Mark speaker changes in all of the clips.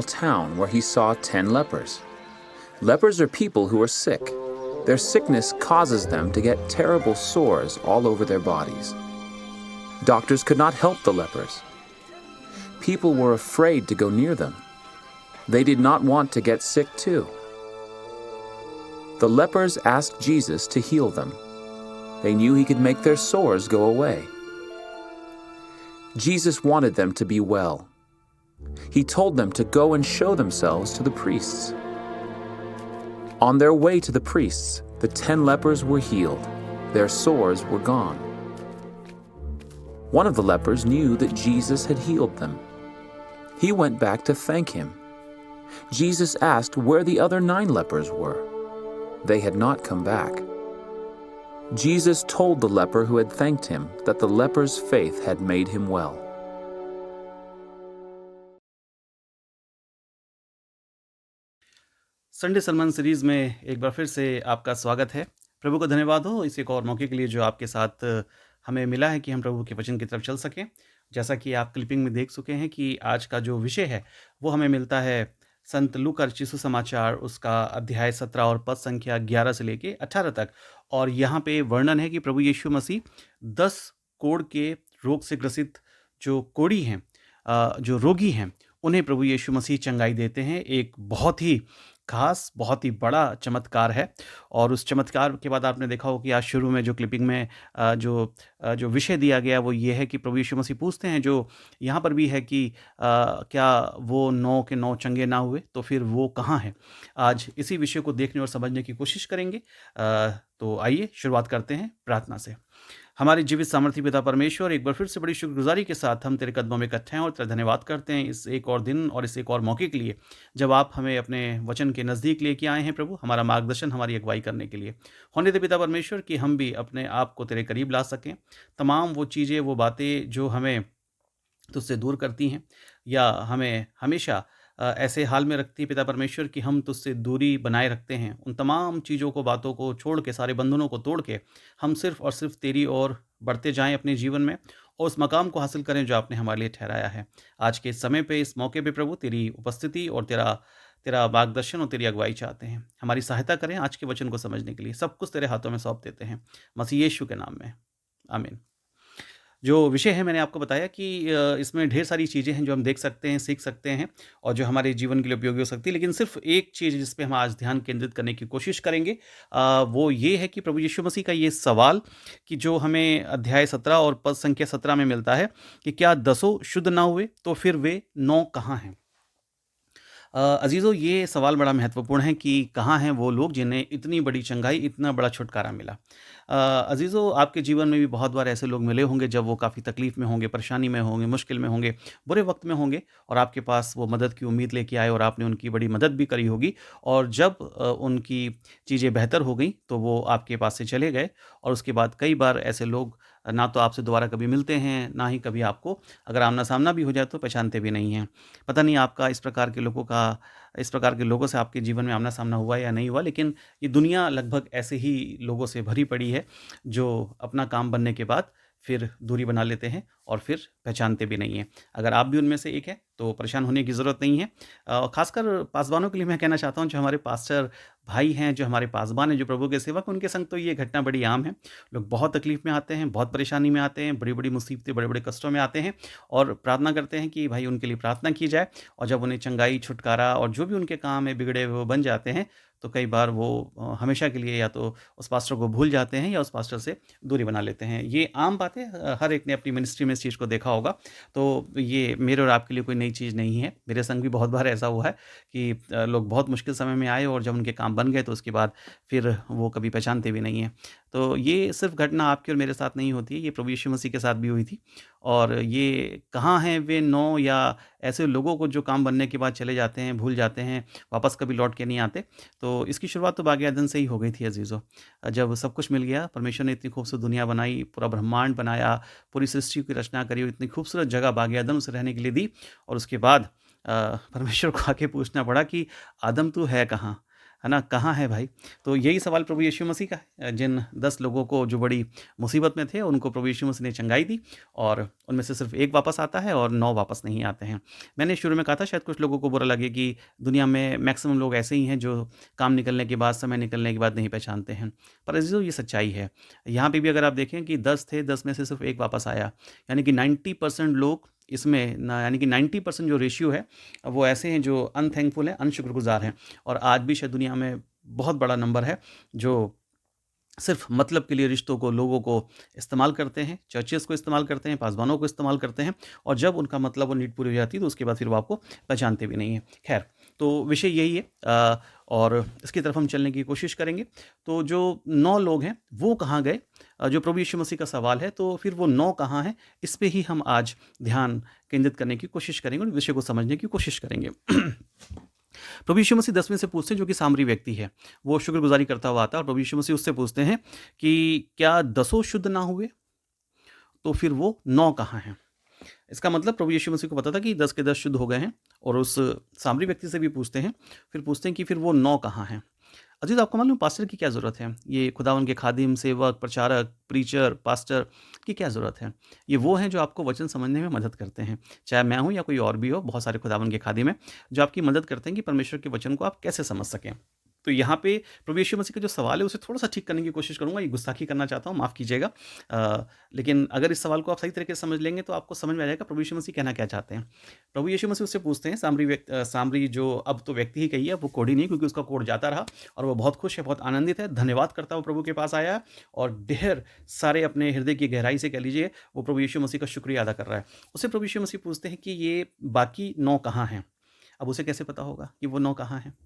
Speaker 1: town where he saw 10 lepers. Lepers are people who are sick. Their sickness causes them to get terrible sores all over their bodies. Doctors could not help the lepers. People were afraid to go near them. They did not want to get sick too. The lepers asked Jesus to heal them. They knew he could make their sores go away. Jesus wanted them to be well. He told them to go and show themselves to the priests. On their way to the priests, the 10 lepers were healed. Their sores were gone. One of the lepers knew that Jesus had healed them. He went back to thank him. Jesus asked where the other 9 lepers were. They had not come back. Jesus told the leper who had thanked him that the leper's faith had made him well.
Speaker 2: Sunday sermon series में एक बार फिर से आपका स्वागत है। प्रभु को धन्यवाद हो इस एक और मौके के लिए जो आपके साथ हमें मिला है कि हम प्रभु के वचन की तरफ चल सकें। जैसा कि आप क्लिपिंग में देख चुके हैं कि आज का जो विषय है वो हमें मिलता है संत लूका रचित सुसमाचार उसका अध्याय 17 और पद संख्या 11 से लेके 18 तक। और यहाँ पे वर्णन है कि प्रभु यीशु मसीह 10 कोढ़ के रोग से ग्रसित जो कोढ़ी हैं, जो रोगी हैं, उन्हें प्रभु यीशु मसीह चंगाई देते हैं। एक बहुत ही खास, बहुत ही बड़ा चमत्कार है। और उस चमत्कार के बाद आपने देखा हो कि आज शुरू में जो क्लिपिंग में जो विषय दिया गया वो ये है कि प्रभु यीशु मसीह पूछते हैं, जो यहाँ पर भी है कि क्या वो 9 के 9 चंगे ना हुए तो फिर वो कहाँ हैं। आज इसी विषय को देखने और समझने की कोशिश करेंगे। तो आइए शुरुआत करते हैं प्रार्थना से। हमारे जीवित सामर्थी पिता परमेश्वर, एक बार फिर से बड़ी शुक्रगुजारी के साथ हम तेरे कदमों में इकट्ठे हैं और तेरा धन्यवाद करते हैं इस एक और दिन और इस एक और मौके के लिए जब आप हमें अपने वचन के नज़दीक लेके आए हैं। प्रभु, हमारा मार्गदर्शन, हमारी अगुवाई करने के लिए होने दे पिता परमेश्वर कि हम भी अपने आप को तेरे करीब ला सकें। तमाम वो चीज़ें, वो बातें जो हमें तुझसे दूर करती हैं या हमें हमेशा ऐसे हाल में रखती है पिता परमेश्वर कि हम तुझसे दूरी बनाए रखते हैं, उन तमाम चीज़ों को, बातों को छोड़ के, सारे बंधनों को तोड़ के हम सिर्फ और सिर्फ तेरी ओर बढ़ते जाएं अपने जीवन में और उस मकाम को हासिल करें जो आपने हमारे लिए ठहराया है। आज के इस समय पे, इस मौके पे प्रभु तेरी उपस्थिति और तेरा तेरा मार्गदर्शन और तेरी अगुवाई चाहते हैं। हमारी सहायता करें आज के वचन को समझने के लिए। सब कुछ तेरे हाथों में सौंप देते हैं, मसीह यीशु के नाम में, आमीन। जो विषय है मैंने आपको बताया कि इसमें ढेर सारी चीज़ें हैं जो हम देख सकते हैं, सीख सकते हैं और जो हमारे जीवन के लिए उपयोगी हो सकती है। लेकिन सिर्फ़ एक चीज़ जिस पे हम आज ध्यान केंद्रित करने की कोशिश करेंगे, वो ये है कि प्रभु यीशु मसीह का ये सवाल कि जो हमें अध्याय 17 और पद संख्या 17 में मिलता है कि क्या दसों शुद्ध ना हुए तो फिर वे 9 कहाँ हैं? अज़ीज़ों, ये सवाल बड़ा महत्वपूर्ण है कि कहाँ हैं वो लोग जिन्हें इतनी बड़ी चंगाई, इतना बड़ा छुटकारा मिला। अज़ीज़ों, आपके जीवन में भी बहुत बार ऐसे लोग मिले होंगे जब वो काफ़ी तकलीफ़ में होंगे, परेशानी में होंगे, मुश्किल में होंगे, बुरे वक़्त में होंगे और आपके पास वो मदद की उम्मीद लेके आए और आपने उनकी बड़ी मदद भी करी होगी। और जब उनकी चीज़ें बेहतर हो गई तो वो आपके पास से चले गए और उसके बाद कई बार ऐसे लोग ना तो आपसे दोबारा कभी मिलते हैं, ना ही कभी आपको, अगर आमना-सामना भी हो जाए तो पहचानते भी नहीं हैं। पता नहीं आपका इस प्रकार के लोगों से आपके जीवन में आमना-सामना हुआ या नहीं हुआ, लेकिन ये दुनिया लगभग ऐसे ही लोगों से भरी पड़ी है, जो अपना काम बनने के बाद फिर दूरी बना लेते हैं और फिर पहचानते भी नहीं हैं। अगर आप भी उनमें से एक हैं, तो परेशान होने की ज़रूरत नहीं है। ख़ासकर पासवानों के लिए मैं कहना चाहता हूँ, जो हमारे पास्टर भाई हैं, जो हमारे पासवान हैं, जो प्रभु के सेवक, उनके संग तो ये घटना बड़ी आम है। लोग बहुत तकलीफ़ में आते हैं, बहुत परेशानी में आते हैं, बड़ी-बड़ी मुसीबतें, बड़े-बड़े कष्टों में आते हैं और प्रार्थना करते हैं कि भाई उनके लिए प्रार्थना की जाए। और जब उन्हें चंगाई, छुटकारा और जो भी उनके काम है बिगड़े हुए वो बन जाते हैं, तो कई बार वो हमेशा के लिए या तो उस पास्टर को भूल जाते हैं या उस पास्टर से दूरी बना लेते हैं। ये आम बात है, हर एक ने अपनी मिनिस्ट्री में इस चीज़ को देखा होगा। तो ये मेरे और आपके लिए कोई नई चीज़ नहीं है। मेरे संग भी बहुत बार ऐसा हुआ है कि लोग बहुत मुश्किल समय में आए और जब उनके काम बन गए तो उसके बाद फिर वो कभी पहचानते भी नहीं हैं। तो ये सिर्फ़ घटना आपके और मेरे साथ नहीं होती है, ये प्रभु यीशु मसीह के साथ भी हुई थी। और ये कहाँ हैं वे 9 या ऐसे लोगों को जो काम बनने के बाद चले जाते हैं, भूल जाते हैं, वापस कभी लौट के नहीं आते। तो इसकी शुरुआत तो बाग़ एदन से ही हो गई थी अज़ीज़ों। जब सब कुछ मिल गया, परमेश्वर ने इतनी खूबसूरत दुनिया बनाई, पूरा ब्रह्मांड बनाया, पूरी सृष्टि की रचना करी और इतनी खूबसूरत जगह बाग़ एदन उसे रहने के लिए दी और उसके बाद परमेश्वर को आके पूछना पड़ा कि आदम तू है कहाँ? है ना? कहाँ है भाई? तो यही सवाल प्रभु यीशु मसीह का है। जिन 10 लोगों को जो बड़ी मुसीबत में थे, उनको प्रभु यीशु मसीह ने चंगाई दी और उनमें से सिर्फ़ 1 वापस आता है और 9 वापस नहीं आते हैं। मैंने शुरू में कहा था शायद कुछ लोगों को बुरा लगे कि दुनिया में मैक्सिमम लोग ऐसे ही हैं जो काम निकलने के बाद, समय निकलने के बाद नहीं पहचानते हैं। पर अज़ीज़ों ये सच्चाई है। यहाँ पे भी अगर आप देखें कि 10 थे, 10 में से सिर्फ़ 1 वापस आया। यानी कि 90% लोग इसमें ना यानी कि 90% जो रेशियो है, वो ऐसे हैं जो अनथैंकफुल हैं, अनशुक्रगुज़ार हैं। और आज भी शायद दुनिया में बहुत बड़ा नंबर है जो सिर्फ़ मतलब के लिए रिश्तों को, लोगों को इस्तेमाल करते हैं, चर्चेज़ को इस्तेमाल करते हैं, पासबानों को इस्तेमाल करते हैं और जब उनका मतलब और नीड पूरी हो जाती है तो उसके बाद फिर वो आपको पहचानते भी नहीं हैं। ख़ैर, तो विषय यही है और इसकी तरफ हम चलने की कोशिश करेंगे। तो जो 9 लोग हैं, वो कहाँ गए? जो प्रभु यीशु मसीह का सवाल है, तो फिर वो 9 कहाँ हैं? इस पे ही हम आज ध्यान केंद्रित करने की कोशिश करेंगे और विषय को समझने की कोशिश करेंगे। प्रभु यीशु मसीह 10 में से पूछते हैं जो कि सामरी व्यक्ति है। वो शुक्रगुज़ारी करता हुआ आता है और प्रभु यीशु मसीह उससे पूछते हैं कि क्या दसों शुद्ध ना हुए? तो फिर वो 9 कहाँ हैं? इसका मतलब प्रभु यीशु मसीह को पता था कि 10 के 10 शुद्ध हो गए हैं और उस सामरी व्यक्ति से भी पूछते हैं, फिर पूछते हैं कि फिर वो 9 कहाँ हैं? अजीज़ आपको मालूम है पास्टर की क्या ज़रूरत है? ये खुदावंद के खादिम, सेवक, प्रचारक, प्रीचर, पास्टर की क्या ज़रूरत है? ये वो हैं जो आपको वचन समझने में मदद करते हैं। चाहे मैं हूँ या कोई और भी हो, बहुत सारे खुदावंद के खादिम हैं, जो आपकी मदद करते हैं कि परमेश्वर के वचन को आप कैसे समझ सकें। तो यहाँ पे प्रभु यीशु मसीह का जो सवाल है, उसे थोड़ा-सा ठीक करने की कोशिश करूँगा। ये गुस्ताखी करना चाहता हूँ, माफ़ कीजिएगा। लेकिन अगर इस सवाल को आप सही तरीके से समझ लेंगे, तो आपको समझ में आ जाएगा प्रभु यीशु मसीह कहना क्या चाहते हैं। प्रभु यीशु मसीह उससे पूछते हैं, सामरी जो अब तो व्यक्ति ही कहिए, अब वो कोढ़ी नहीं, क्योंकि उसका कोढ़ जाता रहा और वो बहुत खुश है, बहुत आनंदित है, धन्यवाद करता हुआ प्रभु के पास आया है और ढेर सारे अपने हृदय की गहराई से कह लीजिए, वो प्रभु यीशु मसीह का शुक्रिया अदा कर रहा है। उससे प्रभु यीशु मसीह पूछते हैं कि ये बाकी 9 कहाँ हैं? अब उसे कैसे पता होगा कि वो 9 कहाँ हैं?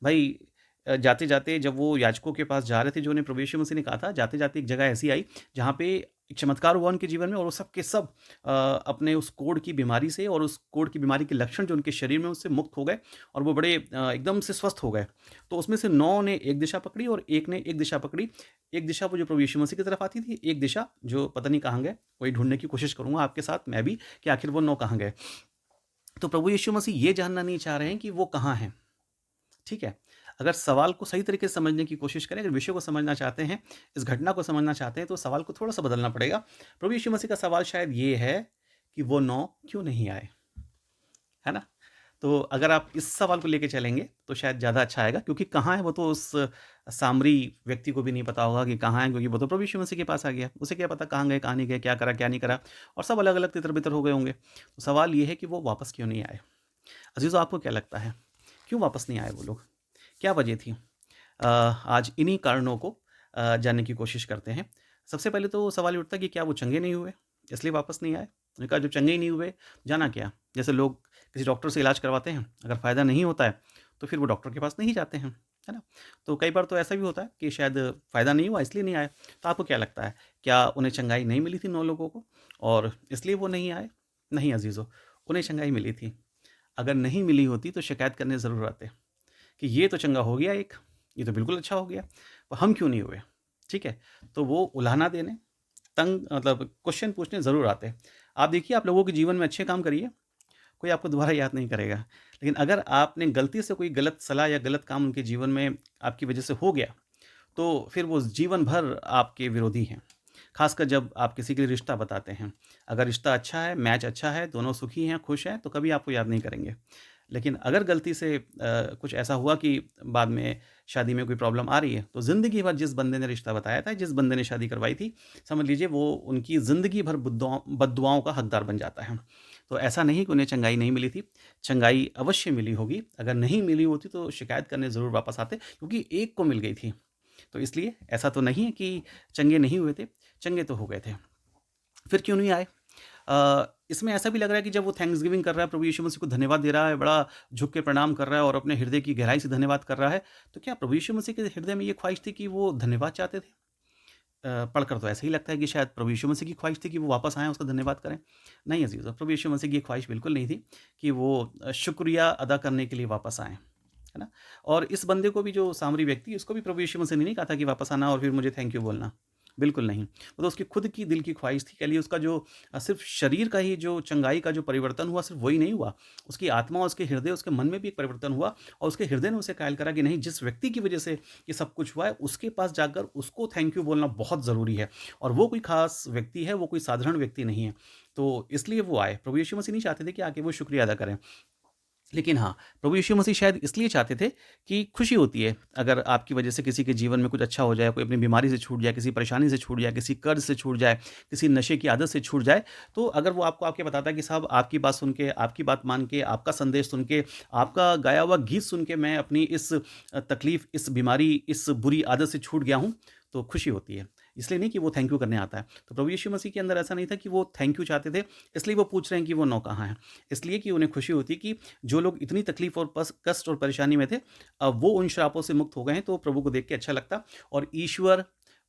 Speaker 2: भाई जाते-जाते जब वो याजकों के पास जा रहे थे, जो उन्हें प्रभु यीशु मसीह ने कहा था, जाते-जाते एक जगह ऐसी आई, जहाँ पे एक चमत्कार हुआ उनके जीवन में और वो सब के सब अपने उस कोढ़ की बीमारी से और उस कोढ़ की बीमारी के लक्षण जो उनके शरीर में, उससे मुक्त हो गए और वो बड़े एकदम से स्वस्थ हो गए। तो उसमें से 9 ने एक दिशा पकड़ी और एक ने एक दिशा पकड़ी। एक दिशा वो जो प्रभु यीशु मसीह की तरफ आती थी, एक दिशा जो पता नहीं कहाँ गए, वही ढूँढने की कोशिश करूँगा आपके साथ मैं भी कि आखिर वो 9 कहाँ गए। तो प्रभु यीशु मसीह ये जानना नहीं चाह रहे हैं कि वो कहाँ हैं। ठीक है? अगर सवाल को सही तरीके से समझने की कोशिश करें, अगर विषय को समझना चाहते हैं, इस घटना को समझना चाहते हैं, तो सवाल को थोड़ा-सा बदलना पड़ेगा। प्रभु यीशु मसीह का सवाल शायद ये है कि वो 9 क्यों नहीं आए? है ना? तो अगर आप इस सवाल को लेके चलेंगे, तो शायद ज़्यादा अच्छा आएगा क्योंकि कहाँ है वो तो उस सामरी व्यक्ति को भी नहीं पता होगा कि कहाँ है, क्योंकि वो तो प्रभु यीशु मसीह के पास आ गया। उसे क्या पता कहाँ गए, कहाँ नहीं गए, क्या करा, क्या नहीं करा और सब अलग-अलग तितर-बितर हो गए होंगे। तो सवाल ये है कि वो वापस क्यों नहीं आए? अज़ीज़ों आपको क्या लगता है? क्यों वापस नहीं आए वो लोग? क्या वजह थी? आज इन्हीं कारणों को जानने की कोशिश करते हैं। सबसे पहले तो सवाल ये उठता है कि क्या वो चंगे नहीं हुए, इसलिए वापस नहीं आए? उन्होंने कहा जब चंगे ही नहीं हुए, जाना क्या? जैसे लोग किसी डॉक्टर से इलाज करवाते हैं, अगर फ़ायदा नहीं होता है, तो फिर वो डॉक्टर के पास नहीं जाते हैं, है ना? तो कई बार तो ऐसा भी होता है कि शायद फ़ायदा नहीं हुआ इसलिए नहीं आए। तो आपको क्या लगता है, क्या उन्हें चंगाई नहीं मिली थी 9 लोगों को और इसलिए वो नहीं आए? नहीं अज़ीज़ों, उन्हें चंगाई मिली थी। अगर नहीं मिली होती तो शिकायत करने ज़रूर आते। कि ये तो चंगा हो गया एक, ये तो बिल्कुल अच्छा हो गया, तो हम क्यों नहीं हुए? ठीक है? तो वो उलाहना देने, तंग मतलब क्वेश्चन पूछने ज़रूर आते हैं। आप देखिए आप लोगों के जीवन में अच्छे काम करिए, कोई आपको दोबारा याद नहीं करेगा। लेकिन अगर आपने गलती से कोई गलत सलाह या गलत काम उनके जीवन में आपकी वजह से हो गया, तो फिर वो जीवन भर आपके विरोधी हैं। ख़ासकर जब आप किसी के लिए रिश्ता बताते हैं। अगर रिश्ता अच्छा है, मैच अच्छा है, दोनों सुखी हैं, खुश हैं, तो कभी आपको याद नहीं करेंगे। लेकिन अगर गलती से कुछ ऐसा हुआ कि बाद में शादी में कोई प्रॉब्लम आ रही है, तो ज़िंदगी भर जिस बंदे ने रिश्ता बताया था, जिस बंदे ने शादी करवाई थी, समझ लीजिए वो उनकी ज़िंदगी भर बद्दुआओं का हकदार बन जाता है। तो ऐसा नहीं कि उन्हें चंगाई नहीं मिली थी, चंगाई अवश्य मिली होगी। अगर नहीं मिली होती तो शिकायत करने ज़रूर वापस आते, क्योंकि एक को मिल गई थी। तो इसलिए ऐसा तो नहीं है कि चंगे नहीं हुए थे, चंगे तो हो गए थे। फिर क्यों नहीं आए? इसमें ऐसा भी लग रहा है कि जब वो थैंक्सगिविंग कर रहा है, प्रभु यीशु मसीह को धन्यवाद दे रहा है, बड़ा झुक के प्रणाम कर रहा है और अपने हृदय की गहराई से धन्यवाद कर रहा है, तो क्या प्रभु यीशु मसीह के हृदय में ये ख्वाहिश थी कि वो धन्यवाद चाहते थे? पढ़कर तो ऐसा ही लगता है कि शायद प्रभु यीशु मसीह की ख्वाहिश थी कि वो वापस आएँ, उसका धन्यवाद करें। नहीं अज़ीज़ों, प्रभु यीशु मसीह की ये ख्वाहिश बिल्कुल नहीं थी कि वो शुक्रिया अदा करने के लिए वापस आएँ, है ना? और इस बंदे को भी, जो सामरी व्यक्ति, उसको भी प्रभु यीशु मसीह ने नहीं कहा था कि वापस आना और फिर मुझे थैंक यू बोलना। बिल्कुल नहीं। वो तो उसकी खुद की दिल की ख्वाहिश थी, कह लिए उसका जो सिर्फ़ शरीर का ही जो चंगाई का जो परिवर्तन हुआ, सिर्फ़ वही नहीं हुआ। उसकी आत्मा, उसके हृदय, उसके मन में भी एक परिवर्तन हुआ और उसके हृदय ने उसे कायल करा कि नहीं, जिस व्यक्ति की वज़ह से ये सब कुछ हुआ है, उसके पास जाकर उसको थैंक यू बोलना बहुत ज़रूरी है और वो कोई ख़ास व्यक्ति है, वो कोई साधारण व्यक्ति नहीं है। तो इसलिए वो आए। प्रभु यीशु मसीह नहीं चाहते थे कि आके वो शुक्रिया अदा करें। लेकिन हाँ, प्रभु यीशु मसीह शायद इसलिए चाहते थे कि खुशी होती है, अगर आपकी वजह से किसी के जीवन में कुछ अच्छा हो जाए, कोई अपनी बीमारी से छूट जाए, किसी परेशानी से छूट जाए, किसी कर्ज़ से छूट जाए, किसी नशे की आदत से छूट जाए, तो अगर वो आपको आके बताता है कि साहब आपकी बात सुन के, आपकी बात मान के, आपका संदेश सुन के, आपका गाया हुआ गीत सुन के मैं अपनी इस तकलीफ़, इस बीमारी, इस बुरी आदत से छूट गया हूँ, तो खुशी होती है। इसलिए नहीं कि वो थैंक यू करने आता है। तो प्रभु यीशु मसीह के अंदर ऐसा नहीं था कि वो थैंक यू चाहते थे, इसलिए वो पूछ रहे हैं कि वो नौ कहाँ है? इसलिए कि उन्हें खुशी होती है कि जो लोग इतनी तकलीफ और कष्ट और परेशानी में थे, अब वो उन श्रापों से मुक्त हो गए हैं, तो प्रभु को देख के अच्छा लगता और ईश्वर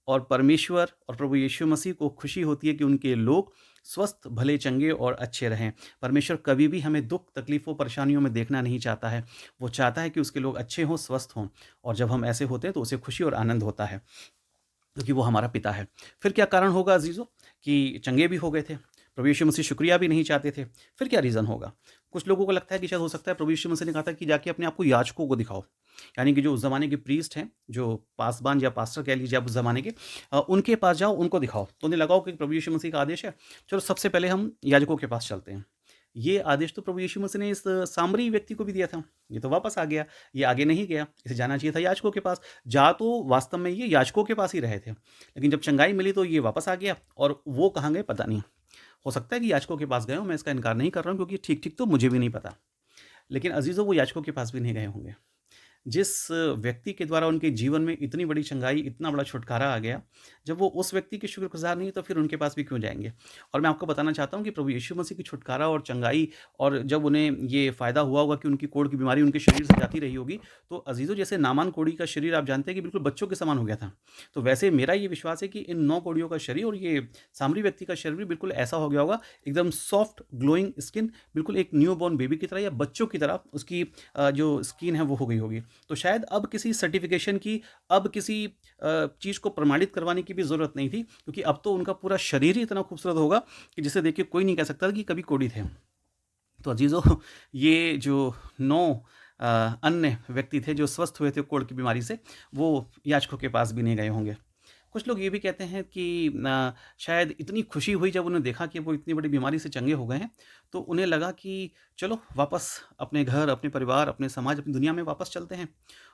Speaker 2: और परमेश्वर और प्रभु यीशु मसीह को खुशी होती है कि उनके लोग स्वस्थ, भले, चंगे और अच्छे रहें। परमेश्वर कभी भी हमें दुख, तकलीफ़ों, परेशानियों में देखना नहीं चाहता है। वो चाहता है कि उसके लोग अच्छे हों, स्वस्थ हों और जब हम ऐसे होते हैं तो उसे खुशी और आनंद होता है। क्योंकि वो हमारा पिता है। फिर क्या कारण होगा अज़ीज़ों कि चंगे भी हो गए थे। प्रभु यीशु मसीह शुक्रिया भी नहीं चाहते थे। फिर क्या रीज़न होगा? कुछ लोगों को लगता है कि शायद हो सकता है प्रभु यीशु मसीह ने कहा था कि जाके अपने आप को याजकों को दिखाओ। यानी कि जो उस ज़माने के प्रीस्ट हैं, जो पासबान या पास्टर कह लीजिए आप उस ज़माने के, उनके पास जाओ, उनको दिखाओ। तो उन्हें लगा हो कि प्रभु यीशु मसीह का आदेश है, चलो सबसे पहले हम याजकों के पास चलते हैं। ये आदेश तो प्रभु यीशु मसीह ने इस सामरी व्यक्ति को भी दिया था। ये तो वापस आ गया, ये आगे नहीं गया, इसे जाना चाहिए था याजकों के पास। जा तो वास्तव में ये याजकों के पास ही रहे थे, लेकिन जब चंगाई मिली तो ये वापस आ गया और वो कहाँ गए पता नहीं। हो सकता है कि याजकों के पास गए हों, मैं इसका इनकार नहीं कर रहा हूँ क्योंकि ठीक-ठीक तो मुझे भी नहीं पता। लेकिन अज़ीज़ों वो याजकों के पास भी नहीं गए होंगे। जिस व्यक्ति के द्वारा उनके जीवन में इतनी बड़ी चंगाई, इतना बड़ा छुटकारा आ गया, जब वो उस व्यक्ति के शुक्रगुज़ार नहीं तो फिर उनके पास भी क्यों जाएँगे? और मैं आपको बताना चाहता हूँ कि प्रभु यीशु मसीह की छुटकारा और चंगाई और जब उन्हें ये फ़ायदा हुआ होगा कि उनकी कोढ़ की बीमारी उनके शरीर से जाती रही होगी, तो अज़ीज़ों जैसे नामान कोढ़ी का शरीर आप जानते हैं कि बिल्कुल बच्चों के समान हो गया था। तो वैसे मेरा ये विश्वास है कि इन 9 कोढ़ियों का शरीर और ये सामरी व्यक्ति का शरीर भी बिल्कुल ऐसा हो गया होगा, एकदम सॉफ्ट ग्लोइंग स्किन, बिल्कुल एक न्यू बॉर्न बेबी की तरह या बच्चों की तरह उसकी जो स्किन है वो हो गई होगी। तो शायद अब किसी सर्टिफ़िकेशन की, अब किसी चीज़ को प्रमाणित करवाने की भी ज़रूरत नहीं थी क्योंकि अब तो उनका पूरा शरीर ही इतना खूबसूरत होगा कि जिसे देख के कोई नहीं कह सकता कि कभी कोढ़ी थे। तो अज़ीज़ों ये जो 9 अन्य व्यक्ति थे जो स्वस्थ हुए थे कोढ़ की बीमारी से, वो याजकों के पास भी नहीं गए होंगे। कुछ लोग ये भी कहते हैं कि शायद इतनी खुशी हुई जब उन्हें देखा कि वो इतनी बड़ी बीमारी से चंगे हो गए हैं, तो उन्हें लगा कि चलो वापस अपने घर, अपने परिवार, अपने समाज, अपनी दुनिया में वापस चलते हैं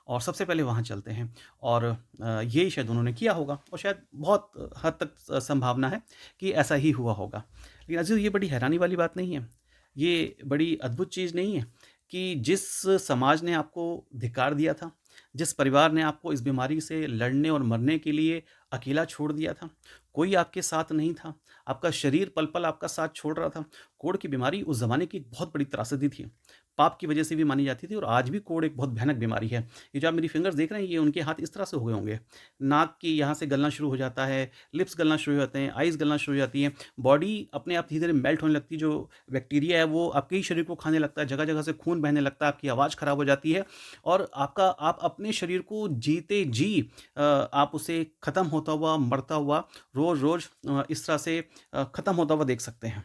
Speaker 2: और सबसे पहले वहाँ चलते हैं और यही शायद उन्होंने किया होगा और शायद बहुत हद तक संभावना है कि ऐसा ही हुआ होगा। लेकिन अज़ीज़ ये बड़ी हैरानी वाली बात नहीं है, ये बड़ी अद्भुत चीज़ नहीं है कि जिस समाज ने आपको धिक्कार दिया था, जिस परिवार ने आपको इस बीमारी से लड़ने और मरने के लिए अकेला छोड़ दिया था, कोई आपके साथ नहीं था, आपका शरीर पल-पल आपका साथ छोड़ रहा था। कोढ़ की बीमारी उस ज़माने की एक बहुत बड़ी त्रासदी थी। पाप की वजह से भी मानी जाती थी और आज भी कोढ़ एक बहुत भयानक बीमारी है। ये जो आप मेरी फिंगर्स देख रहे हैं, ये उनके हाथ इस तरह से हो गए होंगे। नाक की यहाँ से गलना शुरू हो जाता है, लिप्स गलना शुरू हो जाते हैं, आइज़ गलना शुरू हो जाती हैं, बॉडी अपने आप धीरे-धीरे मेल्ट होने लगती है, जो बैक्टीरिया है वो आपके ही शरीर को खाने लगता है, जगह-जगह से खून बहने लगता है, आपकी आवाज़ खराब हो जाती है और आप अपने शरीर को जीते जी आप उसे ख़त्म होता हुआ, मरता हुआ रोज़-रोज़ इस तरह से ख़त्म होता हुआ देख सकते हैं।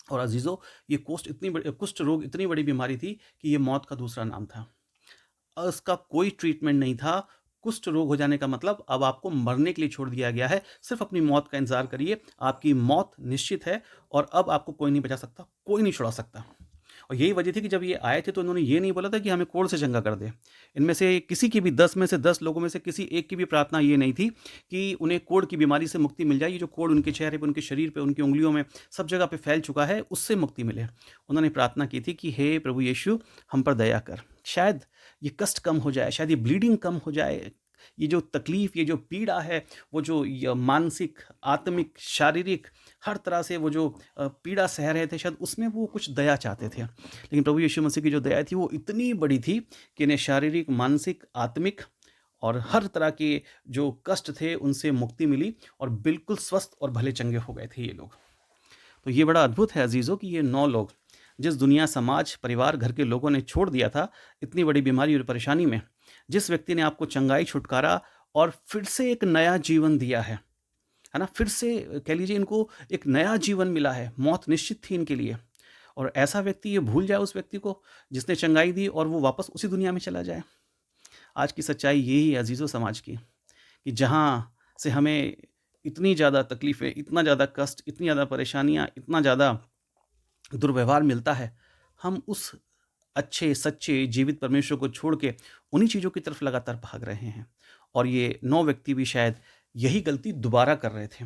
Speaker 2: और अज़ीज़ों ये कुष्ठ रोग इतनी बड़ी बीमारी थी कि ये मौत का दूसरा नाम था। उसका कोई ट्रीटमेंट नहीं था। कुष्ठ रोग हो जाने का मतलब अब आपको मरने के लिए छोड़ दिया गया है। सिर्फ़ अपनी मौत का इंतज़ार करिए, आपकी मौत निश्चित है और अब आपको कोई नहीं बचा सकता, कोई नहीं छुड़ा सकता। और यही वजह थी कि जब ये आए थे तो उन्होंने ये नहीं बोला था कि हमें कोढ़ से चंगा कर दे। इनमें से किसी की भी 10 में से 10 लोगों में से किसी एक की भी प्रार्थना ये नहीं थी कि उन्हें कोढ़ की बीमारी से मुक्ति मिल जाए। ये जो कोढ़ उनके चेहरे पे, उनके शरीर पे, उनकी उँगलियों में, सब जगह पे फैल चुका है, उससे मुक्ति मिले। उन्होंने प्रार्थना की थी कि हे प्रभु यीशु, हम पर दया कर। शायद ये कष्ट कम हो जाए, शायद ये ब्लीडिंग कम हो जाए। ये जो तकलीफ़, ये जो पीड़ा है, वो जो य मानसिक, आत्मिक, शारीरिक हर तरह से वो जो पीड़ा सह रहे थे, शायद उसमें वो कुछ दया चाहते थे। लेकिन प्रभु यीशु मसीह की जो दया थी वो इतनी बड़ी थी कि इन्हें शारीरिक, मानसिक, आत्मिक और हर तरह के जो कष्ट थे उनसे मुक्ति मिली और बिल्कुल स्वस्थ और भले चंगे हो गए थे ये लोग। तो ये बड़ा अद्भुत है अज़ीज़ों कि ये 9 लोग जिस दुनिया, समाज, परिवार, घर के लोगों ने छोड़ दिया था इतनी बड़ी बीमारी और परेशानी में, जिस व्यक्ति ने आपको चंगाई, छुटकारा और फिर से एक नया जीवन दिया है, है ना? फिर से कह लीजिए इनको एक नया जीवन मिला है, मौत निश्चित थी इनके लिए और ऐसा व्यक्ति ये भूल जाए उस व्यक्ति को जिसने चंगाई दी और वो वापस उसी दुनिया में चला जाए। आज की सच्चाई यही है अज़ीज़ों समाज की, कि जहाँ से हमें इतनी ज़्यादा तकलीफ़ें, इतना ज़्यादा कष्ट, इतनी ज़्यादा परेशानियाँ, इतना ज़्यादा दुर्व्यवहार मिलता है, हम उस अच्छे, सच्चे, जीवित परमेश्वर को छोड़ के उन्हीं चीज़ों की तरफ लगातार भाग रहे हैं। और ये 9 व्यक्ति भी शायद यही गलती दोबारा कर रहे थे।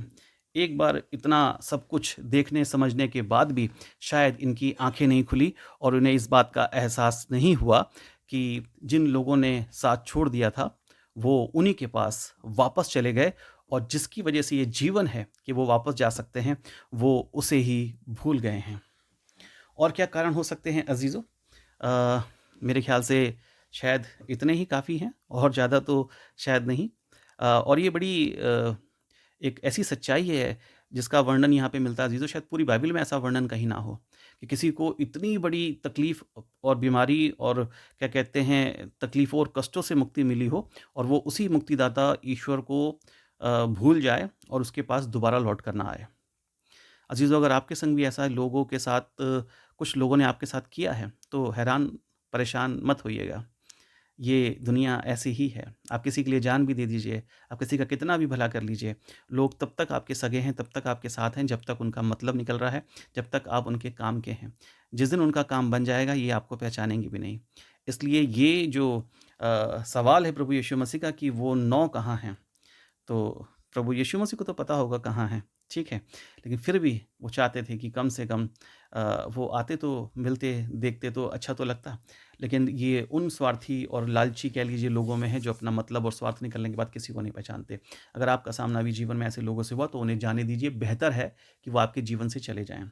Speaker 2: एक बार इतना सब कुछ देखने, समझने के बाद भी शायद इनकी आँखें नहीं खुली और उन्हें इस बात का एहसास नहीं हुआ कि जिन लोगों ने साथ छोड़ दिया था, वो उन्हीं के पास वापस चले गए और जिसकी वजह से ये जीवन है कि वो वापस जा सकते हैं, वो उसे ही भूल गए हैं। और क्या कारण हो सकते हैं अज़ीज़ों? अ, मेरे ख़्याल से शायद इतने ही काफ़ी हैं और ज़्यादा तो शायद नहीं। और ये बड़ी एक ऐसी सच्चाई है जिसका वर्णन यहाँ पे मिलता है अज़ीज़ों, शायद पूरी बाइबल में ऐसा वर्णन कहीं ना हो कि किसी को इतनी बड़ी तकलीफ़ और बीमारी और क्या कहते हैं तकलीफ़ों और कष्टों से मुक्ति मिली हो और वो उसी मुक्तिदाता ईश्वर को भूल जाए और उसके पास दोबारा लौट कर ना आए। अज़ीज़ों, अगर आपके संग भी ऐसा लोगों के साथ कुछ लोगों ने आपके साथ किया है, तो हैरान, परेशान मत होइएगा। ये दुनिया ऐसी ही है। आप किसी के लिए जान भी दे दीजिए, आप किसी का कितना भी भला कर लीजिए, लोग तब तक आपके सगे हैं, तब तक आपके साथ हैं, जब तक उनका मतलब निकल रहा है, जब तक आप उनके काम के हैं। जिस दिन उनका काम बन जाएगा, ये आपको पहचानेंगे भी नहीं। इसलिए ये जो सवाल है प्रभु यीशु मसीह का कि वो 9 कहाँ हैं? तो प्रभु यीशु मसीह को तो पता होगा कहाँ हैं, ठीक है? लेकिन फिर भी वो चाहते थे कि कम से कम वो आते तो मिलते, देखते तो अच्छा तो लगता। लेकिन ये उन स्वार्थी और लालची कह लीजिए लोगों में है जो अपना मतलब और स्वार्थ निकलने के बाद किसी को नहीं पहचानते। अगर आपका सामना भी जीवन में ऐसे लोगों से हुआ तो उन्हें जाने दीजिए, बेहतर है कि वो आपके जीवन से चले जाएँ।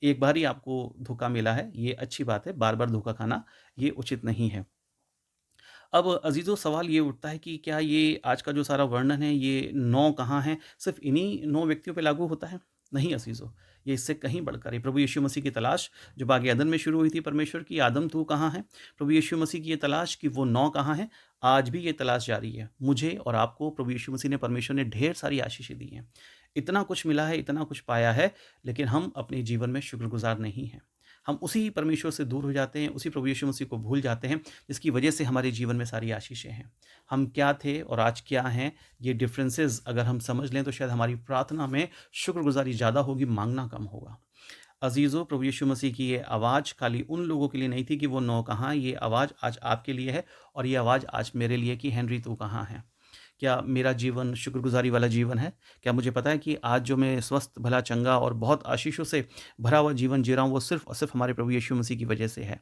Speaker 2: एक बार ही आपको धोखा मिला है, ये अच्छी बात है, बार-बार धोखा खाना ये उचित नहीं है। अब अज़ीज़ों सवाल ये उठता है कि क्या ये आज का जो सारा वर्णन है ये 9 कहाँ हैं? सिर्फ़ इन्हीं 9 व्यक्तियों पे लागू होता है? नहीं अज़ीज़ों, ये इससे कहीं बढ़कर है। प्रभु यीशु मसीह की तलाश जो बाग एदन में शुरू हुई थी परमेश्वर की, आदम तू कहाँ है? प्रभु यीशु मसीह की ये तलाश कि वो 9 कहाँ हैं? आज भी ये तलाश जारी है। मुझे और आपको प्रभु यीशु मसीह ने परमेश्वर ने ढेर सारी आशीषें दी हैं। इतना कुछ मिला है, इतना कुछ पाया है, लेकिन हम अपने जीवन में शुक्रगुज़ार नहीं हैं। हम उसी परमेश्वर से दूर हो जाते हैं, उसी प्रभु यीशु मसीह को भूल जाते हैं जिसकी वजह से हमारे जीवन में सारी आशीषें हैं। हम क्या थे और आज क्या हैं, ये डिफरेंसेस अगर हम समझ लें तो शायद हमारी प्रार्थना में शुक्रगुज़ारी ज़्यादा होगी, माँगना कम होगा। अज़ीज़ों, प्रभु यीशु मसीह की ये आवाज़ खाली उन लोगों के लिए नहीं थी कि वो 9 कहाँ, ये आवाज़ आज आपके लिए है और ये आवाज़ आज मेरे लिए कि हेनरी तू कहाँ है? क्या मेरा जीवन शुक्रगुज़ारी वाला जीवन है? क्या मुझे पता है कि आज जो मैं स्वस्थ, भला, चंगा और बहुत आशीषों से भरा हुआ जीवन जी रहा हूँ, वो सिर्फ़ और सिर्फ़ हमारे प्रभु यीशु मसीह की वजह से है?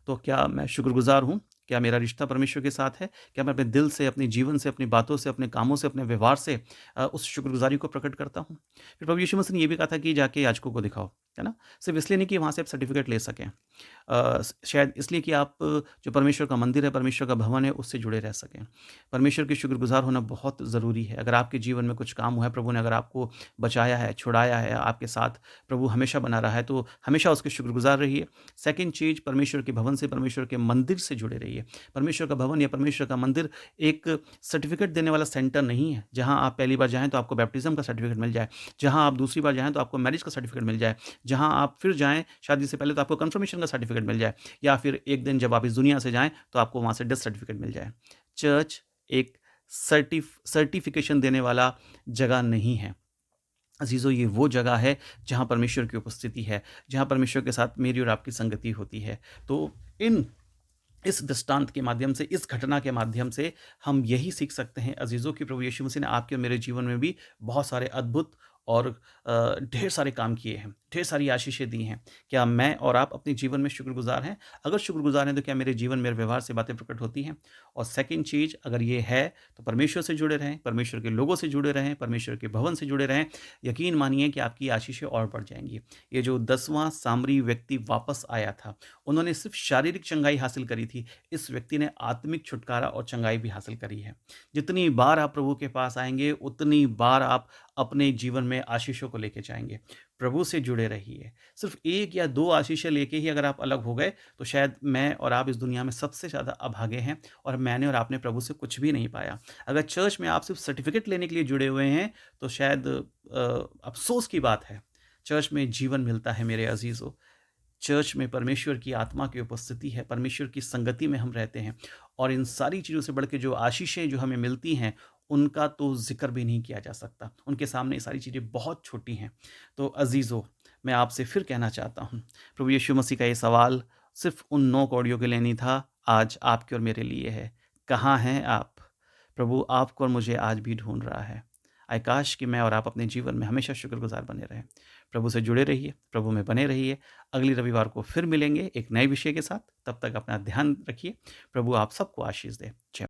Speaker 2: तो क्या मैं शुक्रगुज़ार हूँ? क्या मेरा रिश्ता परमेश्वर के साथ है? क्या मैं अपने दिल से, अपने जीवन से, अपनी बातों से, अपने कामों से, अपने व्यवहार से उस शुक्रगुज़ारी को प्रकट करता हूँ? फिर प्रभु यीशु मसीह ने ये भी कहा था कि जाके याजकों को दिखाओ, है ना? सिर्फ़ इसलिए नहीं कि वहाँ से आप सर्टिफ़िकेट ले सकें। शायद इसलिए कि आप जो परमेश्वर का मंदिर है, परमेश्वर का भवन है, उससे जुड़े रह सकें। परमेश्वर के शुक्रगुज़ार होना बहुत ज़रूरी है। अगर आपके जीवन में कुछ काम हुआ है, प्रभु ने अगर आपको बचाया है, छुड़ाया है, आपके साथ प्रभु हमेशा बना रहा है, तो हमेशा उसके शुक्रगुज़ार रहिए। सेकंड चीज़, परमेश्वर के भवन से, परमेश्वर के मंदिर से जुड़े रहिए। परमेश्वर का भवन या परमेश्वर का मंदिर एक सर्टिफ़िकेट देने वाला सेंटर नहीं है, जहाँ आप पहली बार जाएँ तो आपको बैप्टिज़्म का सर्टिफ़िकेट मिल जाए, जहाँ आप दूसरी बार जाएँ तो आपको मैरिज का सर्टिफ़िकेट मिल जाए, जहाँ आप फिर जाएँ शादी से पहले तो आपको कन्फर्मेशन का सर्टिफ़िकेट मिल जाए या फिर एक दिन जब आप इस दुनिया से जाएँ तो आपको वहाँ से डेथ सर्टिफ़िकेट मिल जाए। चर्च एक सर्टिफ़िकेशन देने वाला जगह नहीं है। अज़ीज़ों, ये वो जगह है जहाँ परमेश्वर की उपस्थिति है, जहाँ परमेश्वर के साथ मेरी और आपकी संगति होती है। तो इन इस दृष्टांत के माध्यम से, इस घटना के माध्यम से हम यही सीख सकते हैं अज़ीज़ों कि प्रभु यीशु मसीह ने आपके और मेरे जीवन में भी बहुत सारे अद्भुत और ढेर सारे काम किए हैं, ढेर सारी आशीषें दी हैं। क्या मैं और आप अपने जीवन में शुक्रगुज़ार हैं? अगर शुक्रगुज़ार हैं तो क्या मेरे जीवन, मेरे व्यवहार से बातें प्रकट होती हैं? और सेकंड चीज़ अगर ये है तो परमेश्वर से जुड़े रहें, परमेश्वर के लोगों से जुड़े रहें, परमेश्वर के भवन से जुड़े रहें। यकीन मानिए कि आपकी आशीषें और बढ़ जाएँगी। ये जो 10वां सामरी व्यक्ति वापस आया था, उन्होंने सिर्फ़ शारीरिक चंगाई हासिल करी थी। इस व्यक्ति ने आत्मिक छुटकारा और चंगाई भी हासिल करी है। जितनी बार आप प्रभु के पास आएँगे, उतनी बार आप अपने जीवन में आशीषों को लेके जाएँगे। प्रभु से जुड़े रहिए। सिर्फ़ 1 या 2 आशीषें लेके ही अगर आप अलग हो गए, तो शायद मैं और आप इस दुनिया में सबसे ज़्यादा अभागे हैं और मैंने और आपने प्रभु से कुछ भी नहीं पाया। अगर चर्च में आप सिर्फ़ सर्टिफ़िकेट लेने के लिए जुड़े हुए हैं, तो शायद अफ़सोस की बात है। चर्च में जीवन मिलता है मेरे अज़ीज़ों। चर्च में परमेश्वर की आत्मा की उपस्थिति है, परमेश्वर की संगति में हम रहते हैं और इन सारी चीज़ों से बढ़ के जो आशीषें जो हमें मिलती हैं, उनका तो ज़िक्र भी नहीं किया जा सकता। उनके सामने ये सारी चीज़ें बहुत छोटी हैं। तो अज़ीज़ों, मैं आपसे फिर कहना चाहता हूँ, प्रभु यीशु मसीह का ये सवाल सिर्फ़ उन 9 कौड़ियों के लिए नहीं था, आज आपके और मेरे लिए है। कहाँ हैं आप? प्रभु आपको और मुझे आज भी ढूँढ रहा है। आय काश कि मैं और आप अपने जीवन में हमेशा शुक्रगुज़ार बने रहें। प्रभु से जुड़े रहिए, प्रभु में बने रहिए। अगली रविवार को फिर मिलेंगे एक नए विषय के साथ। तब तक अपना ध्यान रखिए। प्रभु आप सबको आशीष दे। जय